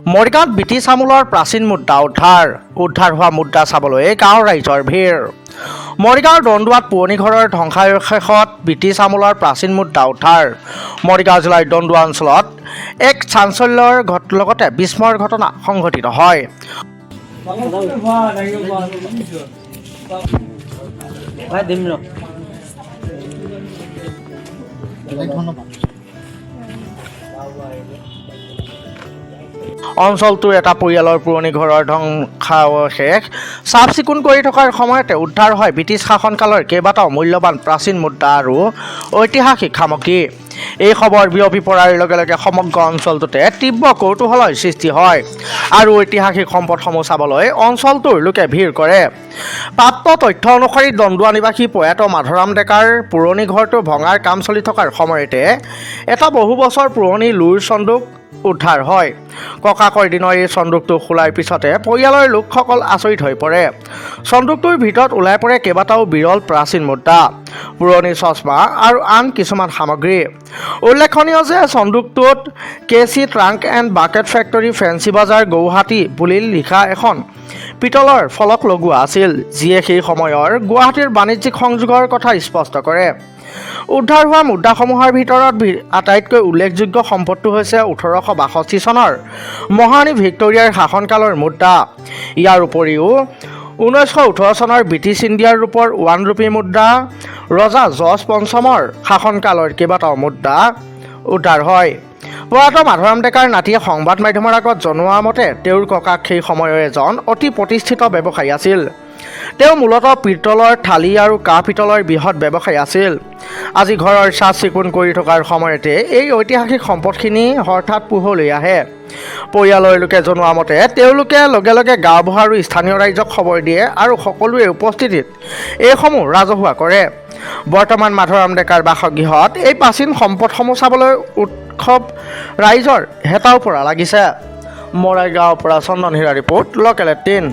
মৰিগাঁৱত বিটি চামুলৰ প্ৰাচীন মুদ্ৰা উদ্ধাৰ হোৱা মুদ্ৰা চাবলৈ গাঁৱৰ ৰাইজৰ ভিৰ। মৰিগাঁৱৰ দণ্ডুৱাত পুৰণি ঘৰৰ ধ্বংসাৱশেষত বিটি চামুলৰ প্ৰাচীন মুদ্ৰা উদ্ধাৰ। মৰিগাঁও জিলাৰ দণ্ডুৱা অঞ্চলত এক চাঞ্চল্যৰ লগতে বিস্ময়ৰ ঘটনা সংঘটিত হয়। অঞ্চলটোৰ এটা পৰিয়ালৰ পুৰণি ঘৰৰ ধ্বংসাৱশেষ চাফ চিকুণ কৰি থকাৰ সময়তে উদ্ধাৰ হয় ব্ৰিটিছ শাসনকালৰ কেইবাটাও মূল্যৱান প্ৰাচীন মুদ্ৰা আৰু ঐতিহাসিক সামগ্ৰী। এই খবৰ বিয়পি পৰাৰ লগে লগে সমগ্ৰ অঞ্চলটোতে তীব্ৰ কৌতূহলৰ সৃষ্টি হয় আৰু ঐতিহাসিক সম্পদসমূহ চাবলৈ অঞ্চলটোৰ লোকে ভিৰ কৰে। প্ৰাপ্ত তথ্য অনুসৰি দণ্ডুৱা নিবাসী প্ৰয়াত মাধৰাম ডেকাৰ পুৰণি ঘৰটো ভঙাৰ কাম চলি থকাৰ সময়তে এটা বহু বছৰ পুৰণি লুৰ চন্দুক উদ্ধাৰ হয়। ককাকৰ দিনৰ এই চন্দুকটো খোলাৰ পিছতে পৰিয়ালৰ লোকসকল আচৰিত হৈ পৰে। চন্দুকটোৰ ভিতৰত ওলাই পৰে কেইবাটাও বিৰল প্ৰাচীন মুদ্ৰা, পুৰণি চশমা আৰু আন কিছুমান সামগ্ৰী। উল্লেখনীয় যে চন্দুকটোত KC trunk and bucket factory fancy বজাৰ গুৱাহাটী বুলি লিখা এখন পিতলৰ ফলক লগোৱা আছিল, যিয়ে সেই সময়ৰ গুৱাহাটীৰ বাণিজ্যিক সংযোগৰ কথা স্পষ্ট কৰে। উদ্ধাৰ হোৱা মুদ্ৰাসমূহৰ ভিতৰত আটাইতকৈ উল্লেখযোগ্য সম্পদটো হৈছে 1862 চনৰ মহাৰাণী ভিক্টৰিয়াৰ শাসনকালৰ মুদ্ৰা। ইয়াৰ উপৰিও 1918 চনৰ ব্ৰিটিছ ইণ্ডিয়াৰ ৰূপৰ 1 ৰূপী মুদ্ৰা, ৰজা জৰ্জ পঞ্চমৰ শাসনকালৰ কেইবাটাও মুদ্ৰা উদ্ধাৰ হয়। প্ৰয়াত মাধৰাম ডেকাৰ নাতিয়ে সংবাদ মাধ্যমৰ আগত জনোৱা মতে তেওঁৰ ককাক সেই সময়ৰ এজন অতি প্ৰতিষ্ঠিত ব্যৱসায়ী আছিল। তেওঁ মূলতঃ পিতলৰ থালি আৰু কাঁহ পিতলৰ বৃহৎ ব্যৱসায়ী আছিল। আজি ঘৰৰ চাফ চিকুণ কৰি থকাৰ সময়তে এই ঐতিহাসিক সম্পদখিনি হঠাৎ পোহৰলৈ আহে। পৰিয়ালৰ লোকে জনোৱা মতে তেওঁলোকে লগে লগে গাঁওবুঢ়া আৰু স্থানীয় ৰাইজক খবৰ দিয়ে আৰু সকলোৰে উপস্থিতিত এইসমূহ ৰাজহুৱা কৰে। বৰ্তমান মাধৰাম ডেকাৰ বাসগৃহত এই প্ৰাচীন সম্পদসমূহ চাবলৈ উৎসৱ ৰাইজৰ হেতাও পৰা লাগিছে। মৰাইগাঁৱৰ পৰা চন্দন হীৰা ৰিপৰ্ট, লোকেল 18।